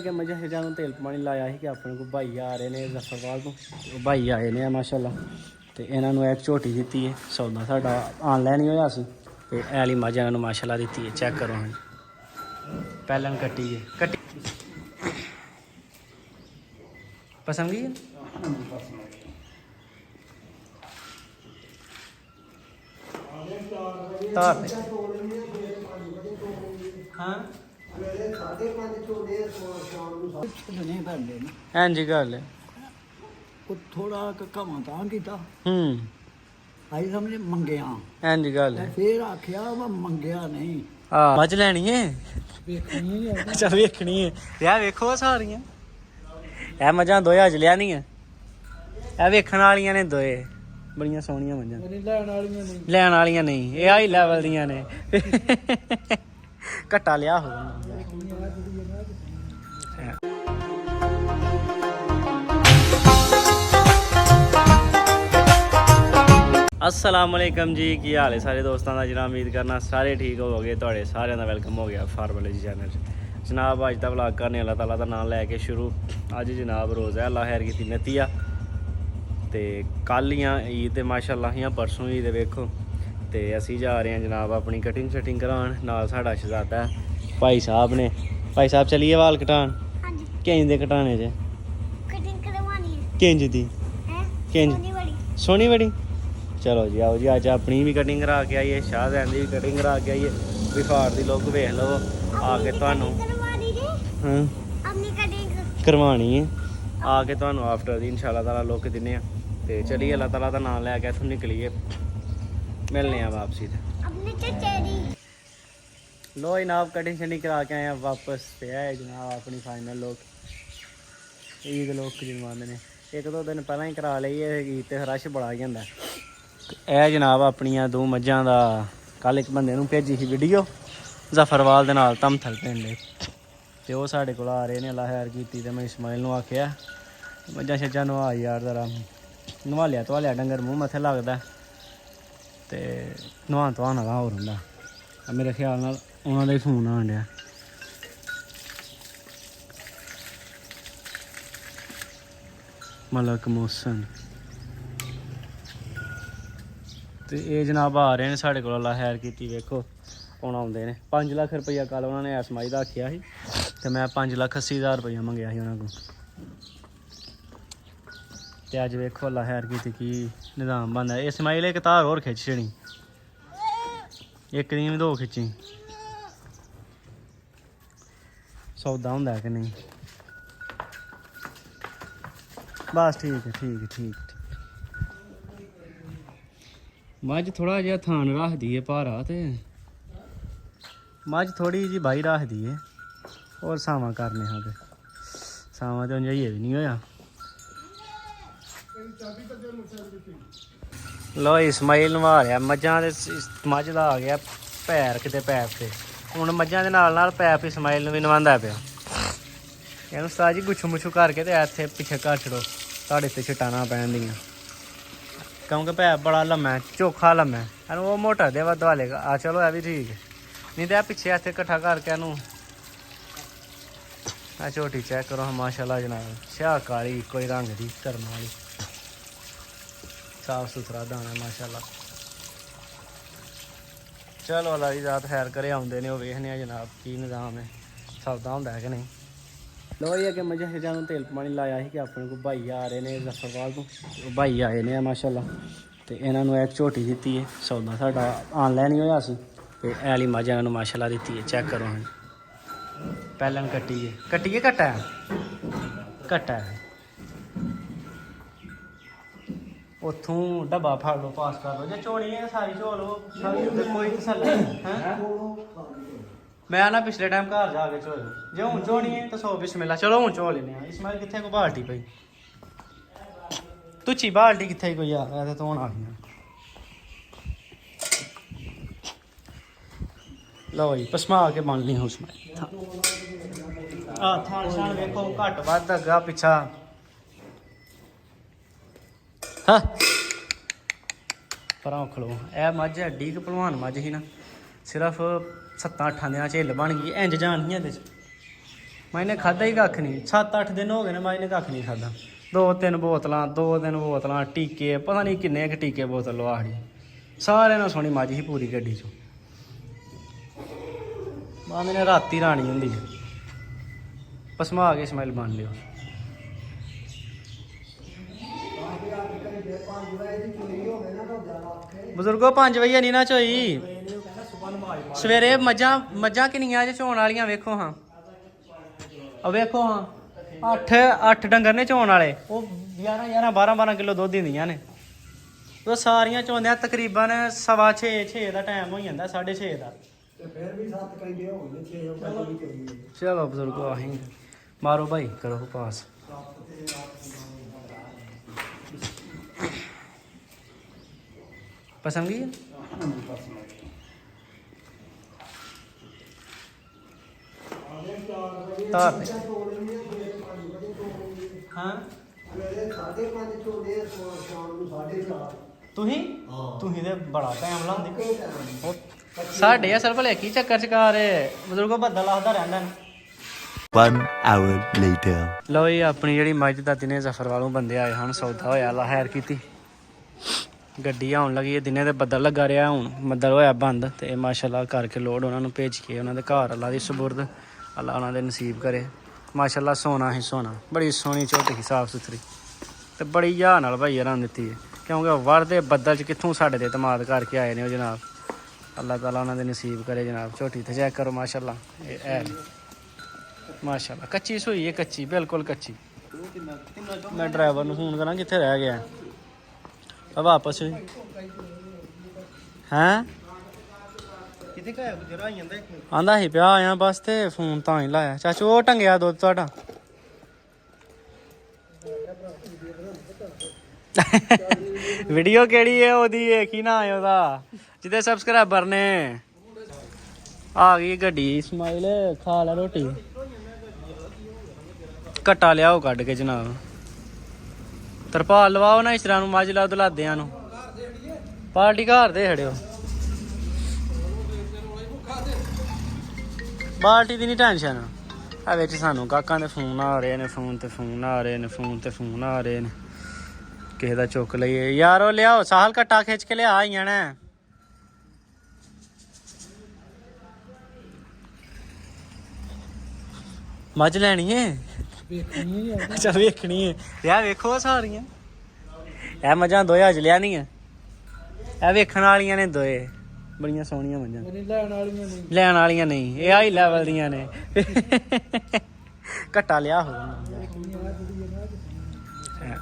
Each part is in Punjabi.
कि मझा शझा तेल पानी लाया ही कि अपने को भाई आ रहे ने जफरवाल तो भाई आए ने माशाल्लाह तो इन्होंने एक झोटी दी है सौदा साडा ऑनलाइन ही होया सी ते ऐली मझ इन्होंने माशाल्लाह दी है। चेक करो हाँ पहले कट्टी है कट्टी पसंद गई है हाँ हाँ जी गल है थोड़ा कमा तां कीता आई समझ मंगया हाँ जी गल है फिर आख्या वा मंगया नहीं हाँ मझ लैनी है अच्छा वेखनी है यार वेखो सारियां ए मझां दोए अज लिया नहीं है ए वेखण वालियां ने दोए बड़ियां सोहणियां मझां लैण वालियां नहीं ये हाई लैवल दियां ने घट्टा लिया हो अस्सलाम वालेकुम जी की हाल है सारे दोस्तों का जनाब उम्मीद करना सारे ठीक हो गए थोड़े सारे का वेलकम हो गया फार्मल जी चैनल जनाब अज का व्लॉग करने अल्लाह ताला का नाम लैके शुरू अज जनाब रोज़ है अल्लाह खैर की नतिया तो कल ही ईद तो माशाल्लाह ही परसों ईद वेखो तो असी जा रहे हैं जनाब अपनी कटिंग शटिंग करान नाल साडा शहजादा भाई साहब ने भाई साहब चलिए वाल कटान किंज दे कटाने च किंज दी किंज सोहनी बड़ी चलो जी आओ जी अज अपनी भी कटिंग करा के आइए शाहजैन की भी कटिंग करा के आइए बिफार की लुक वेख लो आके तुहानू करवानी है आके तुहानू आफ्टर दी इंशाल्लाह ताला लुक दिन्ने आ ते चलिए अल्लाह ताला दा नाम लैके इत्थों निकलिए मिलने हैं वापसी लो जनाब कटिंग शटिंग करा के आए वापस पे आए जनाब अपनी फाइनल लुक ईद लुक जनवाने ने एक दो दिन पहला ही करा ली है ईद ते रश बड़ा ही होंदा ਇਹ जनाब अपनिया दो मझां दा कल एक बंदे नूं भेजी सी वीडियो जफरवाल दे नाल धमथल पिंड ते ओह साडे कोल आ रहे ने अल्लाह खैर कीती ते मैं इस्माइल नूं आखिया मझां शझां नवा यार जरा नवालिया धवालिया डंगर मूँह मत्थे लगदा ते नहान धोआन आह्ला होर हुंदा मेरे ख्याल नाल उन्हां दा ही फोन आन डिया मलक मोहसन तो ये जनाब आ रहे हैं साढ़े को अल्लाह खैर की वेखो हूँ आते हैं 5 लाख रुपया कल उन्होंने एसमाई का आख्या ही तो मैं 5,80,000 रुपया मंगया ही उन्होंने तो अज वेखो अल्लाह खैर की निज़ाम बनता है इसमाइल एक तार होर खिंच छड़ी एक नहीं 2 खिंची सौदा होंदा कि नहीं बस ठीक है ठीक है ठीक मझ थोड़ा जहा थान रखती है भारा तो मझ थोड़ी जी बाही रखती है और सावा करने हाँ तो सावा तो जाइए भी नहीं होया लो इस्माइल नवा रहा मझां मझ का आ गया पैर किते पैप से हुण मझां दे नाल नाल पैप इस्माइल नूं भी नवांदा पिया कहना उस्ताद जी गुच्छू मुच्छू करके तो इत्थे पिछे कर छड़ो साढ़े ते छटाना पैन दियां क्योंकि पैप बड़ा लम्मा है चोखा लम्मा है वो मोटा देवा दवाले का आ चलो है भी ठीक है नहीं तो पिछे इतने कट्ठा करके झोटी चेक करो माशाल्लाह जनाब स्याह काली कोई रंग दी करने वाली साफ सुथरा दाना माशाल्लाह चलो अल्लाह दी जात खैर करे आउंदे ने वेखने जनाब की निज़ाम है सौदा होंदा है कि नहीं लो ये कि मझा शझां तेल पानी लाया ही कि अपने को भाई आ रहे ने जफरवाल तो भाई आए ने माशाल्लाह तो इन्होंने एक झोटी दी है सौदा साडा ऑनलाइन ही होया सी ते ऐली मझ इन्होंने माशाल्लाह दी है चेक करो हाँ पहले कट्टी है कट्टा है कट्टा है उतों डब्बा फड़ लो पास कर लो जो चोनी है सारी झोलो कोई तसल्ली है मैं ना पिछले टाइम घर जाके झोल जो हूँ झोनी है तो 100 बिस्मिल्लाह चलो हूँ झोल लेने इसमाइल कितने को बाल्टी पई तुच्छी बाल्टी कितने कोई यार ऐसे तो होना नहीं लो भाई पसमा के बन ली उसमें थान शान वेखो घट वध अगा पिछा हाँ पर खलो ए मझ एडी कि भलवान मझ ही ना सिर्फ 7-8 दिन झिल बन गई इंज जान ही ਮੈਂ ਇਹਨੇ ਖਾਦਾ ਹੀ ਕੱਖ ਨਹੀਂ 7-8 ਦਿਨ ਹੋ ਗਏ ਨੇ ਮੈਂ ਇਹਨੇ ਕੱਖ ਨਹੀਂ ਖਾਦਾ 2-3 ਬੋਤਲਾਂ ਟੀਕੇ ਪਤਾ ਨਹੀਂ ਕਿੰਨੇ ਕੁ ਟੀਕੇ ਬੋਤਲ ਲਵਾੜੀ ਸਾਰਿਆਂ ਨਾਲ ਸੋਹਣੀ ਮੱਝ ਸੀ ਪੂਰੀ ਗੱਡੀ 'ਚੋਂ ਮਾਂ ਮੈਨੇ ਰਾਤੀ ਰਾਣੀ ਹੁੰਦੀ ਪਸਮਾ ਕੇ ਸਮੈਲ ਬਣ ਲਿਓ ਬਜ਼ੁਰਗੋ 5 ਵਜੇ ਨਹੀਂ ਨਾ ਚੋਈ ਸਵੇਰੇ ਮੱਝਾਂ ਕਿੰਨੀਆਂ ਜੇ ਚੋਣ ਵਾਲੀਆਂ ਵੇਖੋ ਹਾਂ ਆ ਵੇਖੋ ਹਾਂ 8 ਡੰਗਰ ਨੇ ਚੋਣ ਵਾਲੇ ਉਹ 12 ਕਿਲੋ ਦੁੱਧ ਦਿੰਦੀਆਂ ਨੇ ਉਹ ਸਾਰੀਆਂ ਚੋਂਦਿਆਂ ਤਕਰੀਬਨ 6:15 ਦਾ ਟਾਈਮ ਹੋ ਜਾਂਦਾ 6:30 ਦਾ ਤੇ ਫਿਰ ਵੀ 7 ਕਹਿੰਦੇ ਹੋ ਗਏ 6 ਵਜੇ ਚਲੋ ਬਜ਼ੁਰਗੋ ਆਹੀਂ ਮਾਰੋ ਭਾਈ ਕਰੋ ਪਾਸ ਪਸੰਦ ਗਈ ਤਾਰ ਦੇ ਹਾਂ ਤੁਸੀਂ ਤੇ ਬੜਾ ਟਾਈਮ ਲਾਉਂਦੇ ਸਾਡੇ ਅਸਲ ਭਲੇ ਕੀ ਚੱਕਰ ਚਕਾਰ ਬਜ਼ੁਰਗੋ ਬੱਦਲ ਆਖਦਾ ਰਹਿੰਦਾ ਨੇ 1 hour later ਲਓ ਜੀ ਆਪਣੀ ਜਿਹੜੀ ਮੱਝ ਦਾ ਦਿਨੇ ਜ਼ਫਰ ਵਾਲੋਂ ਬੰਦੇ ਆਏ ਹਨ ਸੌਦਾ ਹੋਇਆ ਲਾ ਹੈਰ ਕੀਤੀ ਗੱਡੀ ਆਉਣ ਲੱਗੀ ਹੈ ਦਿਨੇ ਤੇ ਬੱਦਲ ਲੱਗਾ ਰਿਹਾ ਹੁਣ ਬੱਦਲ ਹੋਇਆ ਬੰਦ ਤੇ ਮਾਸ਼ਾਅੱਲਾ ਕਰਕੇ ਲੋਡ ਉਹਨਾਂ ਨੂੰ ਭੇਜ ਕੇ ਉਹਨਾਂ ਦੇ ਘਰ ਅੱਲਾ ਦੀ ਸਬੁਰਦ ਅੱਲਾ ਉਹਨਾਂ ਦੇ ਨਸੀਬ ਕਰੇ ਮਾਸ਼ਾਅੱਲਾ ਸੋਨਾ ਹੀ ਸੋਨਾ ਬੜੀ ਸੋਹਣੀ ਝੋਟੀ ਸੀ ਸਾਫ ਸੁਥਰੀ ਤੇ ਬੜੀ ਯਾਹ ਨਾਲ ਭਾਈ ਰਾਂ ਦਿੱਤੀ ਹੈ ਕਿਉਂਕਿ ਵਰਦੇ ਬੱਦਲ 'ਚ ਕਿੱਥੋਂ ਸਾਡੇ ਤੇ ਇਤਮਾਦ ਕਰਕੇ ਆਏ ਨੇ ਉਹ ਜਨਾਬ ਅੱਲਾ ਤਾਲਾ ਉਹਨਾਂ ਦੇ ਨਸੀਬ ਕਰੇ ਜਨਾਬ ਝੋਟੀ ਤੇ ਚੈੱਕ ਕਰੋ ਮਾਸ਼ਾਅੱਲਾ ਇਹ ਹੈ ਮਾਸ਼ਾਅੱਲਾ ਕੱਚੀ ਸੂਈ ਹੈ ਕੱਚੀ ਬਿਲਕੁਲ ਕੱਚੀ ਮੈਂ ਡਰਾਈਵਰ ਨੂੰ ਫੋਨ ਕਰਾਂ ਕਿੱਥੇ ਰਹਿ ਗਿਆ ਆ ਵਾਪਸ ਹੈਂ ਕਿੱਥੇ ਗਿਆ ਗੁਜਰਾ ਆਈ ਜਾਂਦਾ ਆਂਦਾ ਸੀ ਪਿਆ ਆਇਆ ਬਸ ਤੇ ਫੋਨ ਤਾਂ ਹੀ ਲਾਇਆ ਚਾਚੂ ਉਹ ਟੰਗਿਆ ਦੁੱਧ ਤੁਹਾਡਾ ਵੀਡੀਓ ਕਿਹੜੀ ਹੈ ਉਹਦੀ ਕੀ ਨਾਂ ਹੈ ਉਹਦਾ ਜਿਹਦੇ ਸਬਸਕ੍ਰਾਈਬਰ ਨੇ ਆ ਗਈ ਗੱਡੀ ਇਸਮਾਈਲ ਖਾ ਲੈ ਰੋਟੀ ਘਟਾ ਲਿਆਓ ਕੱਢ ਕੇ ਜਨਾਬ ਤਰਪਾਲ ਲਵਾਓ ਨਾ ਇਸ ਤਰ੍ਹਾਂ ਨੂੰ ਮੱਝ ਲਾ ਦੁਲਾਦਿਆਂ ਨੂੰ ਪਾਰਟੀ ਘਰ ਦੇ ਖੜਿਓ ਪਾਰਟੀ ਦੀ ਨਹੀਂ ਟੈਨਸ਼ਨ ਆ ਵਿੱਚ ਸਾਨੂੰ ਕਾਕਾਂ ਦੇ ਫੋਨ ਆ ਰਹੇ ਨੇ ਫੋਨ ਤੇ ਫੋਨ ਆ ਰਹੇ ਨੇ ਕਿਸੇ ਦਾ ਚੁੱਕ ਲਈਏ ਯਾਰ ਉਹ ਲਿਆਓ ਸਾਹਲ ਘਟਾ ਖਿੱਚ ਕੇ ਲਿਆ ਆਈਆਂ ਨੇ ਮੱਝ ਲੈਣੀ ਏ ਅੱਛਾ ਵੇਖਣੀ ਹੈ ਯਾਰ ਵੇਖੋ ਸਾਰੀਆਂ ਇਹ ਮੱਝਾਂ ਦੋਏ ਅੱਜ ਲਿਆ ਨਹੀਂ ਹੈ ਇਹ ਵੇਖਣ ਵਾਲੀਆਂ ਨੇ ਦੋਏ ਬੜੀਆਂ ਸੋਹਣੀਆਂ ਮੱਝਾਂ ਲੈਣ ਵਾਲੀਆਂ ਨਹੀਂ ਇਹ ਹਾਈ ਲੈਵਲ ਦੀਆਂ ਨੇ ਘਟਾ ਲਿਆ ਹੋ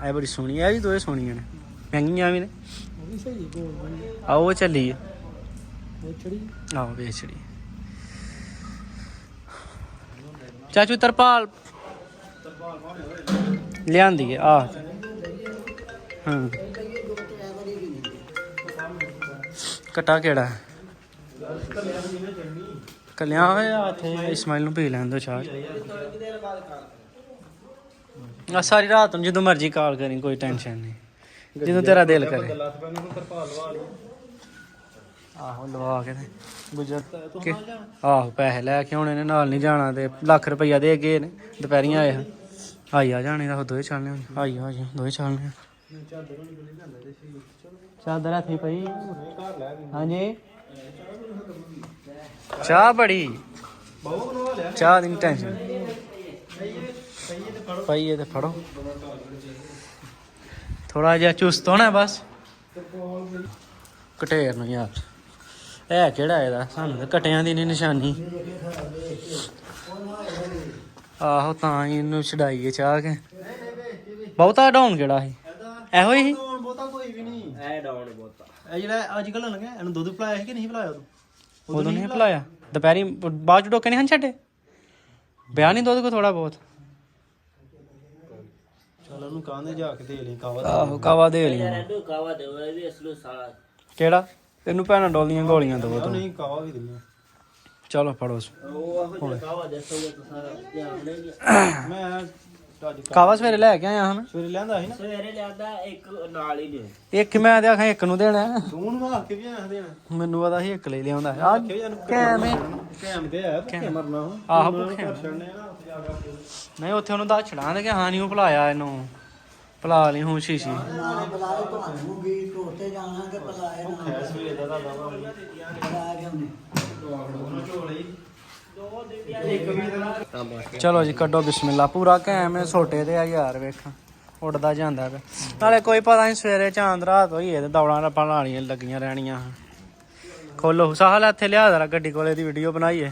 ਇਹ ਬੜੀ ਸੋਹਣੀ ਹੈ ਵੀ ਦੋਏ ਸੋਹਣੀਆਂ ਨੇ ਮਹਿੰਗੀਆਂ ਵੀ ਨੇ ਆਓ ਚੱਲੀ ਆਓ ਵੇਚੜੀ ਚਾਚੂ ਤਰਪਾਲ ਲਿਆਂਦੀ ਹੈ ਆ ਹਾਂ ਕਟਾ ਕਿਹੜਾ ਕਲਿਆਂ ਹੋਇਆ ਇੱਥੇ ਇਸਮਾਈਲ ਨੂੰ ਪੀ ਲੈਣ ਦੋ ਚਾਹ ਆ ਸਾਰੀ ਰਾਤ ਨੂੰ ਜਦੋਂ ਮਰਜ਼ੀ ਕਾਲ ਕਰੀ ਕੋਈ ਟੈਨਸ਼ਨ ਨਹੀਂ ਜਦੋਂ ਤੇਰਾ ਦਿਲ ਕਰੇ ਆਹੋ ਲਵਾ ਕੇ ਤੇ ਗੁਜਰ ਆਹੋ ਪੈਸੇ ਲੈ ਕੇ ਆਉਣੇ ਨੇ ਨਾਲ ਨਹੀਂ ਜਾਣਾ ਤੇ ਲੱਖ ਰੁਪਈਆ ਦੇ ਗਏ ਨੇ ਦੁਪਹਿਰੀਆਂ ਆਏ ਆਈ ਆ ਜਾਣੇ ਦਾ ਦੋਏ ਚੱਲਨੇ ਆਈ ਆ ਦੋਏ ਚੱਲਨੇ ਚਾਦਰ ਹੱਥੀ ਪਈ ਹਾਂਜੀ ਚਾਹ ਬੜੀ ਚਾਹ ਦੀ ਟੈਨਸ਼ਨ ਪਈਏ ਤੇ ਫੜੋ ਥੋੜਾ ਜਿਹਾ ਚੁਸਤ ਹੋਣਾ ਬਸ ਕਟੇਰ ਨੂੰ ਯਾਰ ਇਹ ਕਿਹੜਾ ਇਹਦਾ ਸਾਨੂੰ ਤਾਂ ਕਟਿਆਂ ਦੀ ਨਹੀਂ ਨਿਸ਼ਾਨੀ ਆਹੋ ਤਾਂ ਹੀ ਇਹਨੂੰ ਛਡਾਈਏ ਚਾਹ ਕੇ ਬਹੁਤਾ ਡਾਊਨ ਕਿਹੜਾ ਸੀ ਇਹੋ ਹੀ ਬਹੁਤਾ ਕੋਈ ਵੀ ਨਹੀਂ ਇਹ ਡਾਊਨ ਬਹੁਤਾ ਇਹ ਜਿਹੜਾ ਅੱਜ ਕੱਲ੍ਹ ਲੱਗਿਆ ਇਹਨੂੰ ਦੁੱਧ ਪਿਲਾਇਆ ਸੀ ਕਿ ਨਹੀਂ ਪਿਲਾਇਆ ਉਦੋਂ ਨਹੀਂ ਪਿਲਾਇਆ ਦੁਪਹਿਰੀ ਬਾਅਦ ਚ ਡੋਕੇ ਨਹੀਂ ਹਨ ਛੱਡੇ ਬਿਆ ਨਹੀਂ ਦੁੱਧ ਕੋ ਥੋੜਾ ਬਹੁਤ ਚਲ ਉਹਨੂੰ ਕਾਹਦੇ ਜਾ ਕੇ ਦੇ ਲਈ ਕਾਵਾ ਆਹੋ ਕਾਵਾ ਦੇ ਲਈ ਕਿਹੜਾ ਤੈਨੂੰ ਭੈਣਾਂ ਡੋਲੀਆਂ ਗੋਲੀਆਂ ਦਵੋ ਤੂੰ ਨਹੀਂ ਕਾਵਾ ਵੀ ਦਿੰਦੇ ਚਲੋ ਫੜੋ ਮੈਂ ਕਾਵਾ ਸਵੇਰੇ ਲੈ ਕੇ ਆਇਆ ਹਾਂ ਸਵੇਰੇ ਲਿਆਂਦਾ ਸੀ ਨਾ ਸਵੇਰੇ ਲਿਆਂਦਾ ਇੱਕ ਨਾਲ ਹੀ ਦੇ ਇੱਕ ਮੈਂ ਤੇ ਆਖਾਂ ਇੱਕ ਨੂੰ ਦੇਣਾ ਤੂੰ ਨੂੰ ਆਖ ਕੇ ਵੀ ਆਖ ਦੇਣਾ ਮੈਨੂੰ ਪਤਾ ਸੀ ਇੱਕ ਲਈ ਲਿਆਉਂਦਾ ਆ ਕੈਮ ਤੇ ਆ ਭੁੱਖੇ ਮਰਨਾ ਆਹੋ ਭੁੱਖੇ ਛੱਡਨੇ ਨਾ ਨਹੀਂ ਉੱਥੇ ਉਹਨੂੰ ਦੱਸ ਛੜਾਂ ਕਿ ਹਾਂ ਨਹੀਂ ਉਹ ਭੁਲਾਇਆ ਇਹਨੂੰ ਭੁਲਾ ਲਈ ਹੁਣ ਸ਼ੀਸ਼ੀ ਨਾਲੇ ਬੁਲਾਏ ਤੁਹਾਨੂੰ ਵੀ ਕੋਤੇ ਜਾਣਾ ਤੇ ਬੁਲਾਏ ਨਾ ਸਵੇਰ ਦਾ ਬੁਲਾ ਕੇ ਉਹਨੇ ਚਲੋ ਜੀ ਕੱਢੋ ਬਿਸਮਿਲ੍ਲਾ ਪੂਰਾ ਘੈਮ ਹੈ ਛੋਟੇ ਤੇ ਆ ਯਾਰ ਵੇਖ ਉੱਡਦਾ ਜਾਂਦਾ ਪਿਆ ਨਾਲੇ ਕੋਈ ਪਤਾ ਨਹੀਂ ਸਵੇਰੇ ਚਾਂਦ ਰਾਤ ਹੋਈ ਹੈ ਤੇ ਦੌੜਾਂ ਰੱਪਾਂ ਲਾਣੀਆਂ ਲੱਗੀਆਂ ਰਹਿਣੀਆਂ ਖੋਲੋ ਸਾਹਲ ਇੱਥੇ ਲਿਆ ਜਰਾ ਗੱਡੀ ਕੋਲੇ ਦੀ ਵੀਡੀਓ ਬਣਾਈਏ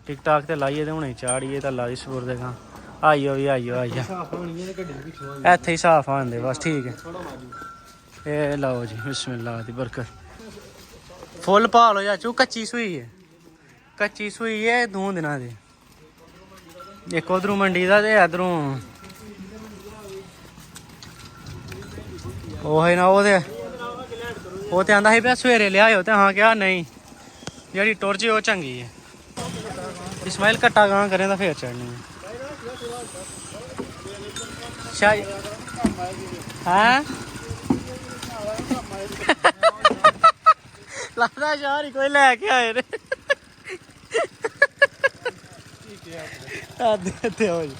ਟਿਕਟਾਕ ਤੇ ਲਾਈਏ ਤੇ ਹੁਣੇ ਚਾੜੀਏ ਤਾਂ ਲਾ ਦੀ ਸਪੁਰ ਦੇ ਗਾ ਆਈਓ ਵੀ ਆਈਓ ਇੱਥੇ ਹੀ ਸਾਫ ਆਂਦੇ ਬਸ ਠੀਕ ਹੈ ਇਹ ਲਓ ਜੀ ਬਿਸਮਿਲ੍ਲਾ ਦੀ ਬਰਕਤ ਫੁੱਲ ਪਾ ਲਓ ਚਾਚੂ ਕੱਚੀ ਸੂਈ ਹੈ ਕੱਚੀ ਸੂਈ ਹੈ 2 ਦਿਨਾਂ ਦੀ ਇੱਕ ਉਧਰੋਂ ਮੰਡੀ ਦਾ ਤੇ ਇਧਰੋਂ ਉਹ ਹੈ ਨਾ ਉਹ ਤੇ ਆਂਦਾ ਸੀ ਪਿਆ ਸਵੇਰੇ ਲਿਆਇਓ ਤੇ ਹਾਂ ਕਿਹਾ ਨਹੀਂ ਜਿਹੜੀ ਟੁਰ ਜੇ ਉਹ ਚੰਗੀ ਹੈ ਇਸਮਾਈਲ ਕੱਟਾ ਗਾਂ ਕਰੇ ਤਾਂ ਫੇਰ ਚੜਨੀ ਹੈ ਸ਼ਾਇ ਹਾਂ ਲੱਗਦਾ ਯਾਰ ਹੀ ਕੋਈ ਲੈ ਕੇ ਆਏ ਨੇ ਤੇ ਹੋ ਜੀ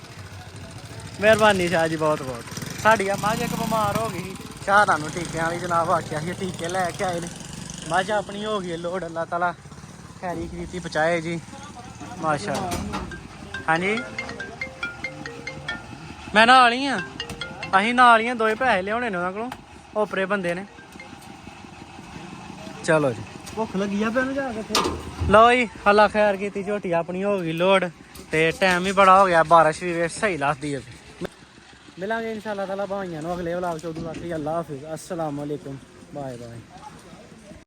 ਮਿਹਰਬਾਨੀ ਸ਼ਾਹ ਜੀ ਬਹੁਤ ਬਹੁਤ ਸਾਡੀ ਆ ਮੱਝ ਇੱਕ ਬਿਮਾਰ ਹੋ ਗਈ ਸ਼ਾਹ ਤੁਹਾਨੂੰ ਟੀਕਿਆਂ ਵਾਲੀ ਜਨਾਬ ਆਖਿਆ ਸੀ ਟੀਕੇ ਲੈ ਕੇ ਆਏ ਨੇ ਮੱਝ ਆਪਣੀ ਹੋ ਗਈ ਲੋੜ ਅੱਲਾਹ ਤਾਲਾ ਖੈਰੀ ਖਰੀਤੀ ਪਹੁੰਚਾਏ ਜੀ ਮਾਸ਼ਾਅੱਲਾ ਹਾਂਜੀ ਮੈਂ ਨਾਲ ਹੀ ਆ ਅਸੀਂ ਨਾਲ ਹੀ ਆ ਦੋਏ ਪੈਸੇ ਲਿਆਉਣੇ ਨੇ ਉਹਨਾਂ ਕੋਲੋਂ ਓਪਰੇ ਬੰਦੇ ਨੇ ਚਲੋ ਜੀ ਭੁੱਖ ਲੱਗੀ ਆ ਪੈਨ ਜਾ ਕੇ ਲਓ ਜੀ ਅੱਲਾ ਖੈਰ ਕੀਤੀ ਝੋਟੀ ਆਪਣੀ ਹੋ ਗਈ ਲੋਡ ਤੇ ਟਾਈਮ ਵੀ ਬੜਾ ਹੋ ਗਿਆ ਬਾਰਿਸ਼ ਵੀ ਵੇ ਸਹੀ ਲੱਗਦੀ ਹੈ ਮਿਲਾਂਗੇ ਇਨਸ਼ਾਅੱਲਾ ਤਾਲਾ ਭਾਈਆਂ ਨੂੰ ਅਗਲੇ ਵਲੌਗ 'ਚ ਉਦੋਂ ਤੱਕ ਅੱਲਾ ਹਾਫਿਜ਼ ਅਸਲਾਮ ਵਾਲੇਕੁਮ ਬਾਏ ਬਾਏ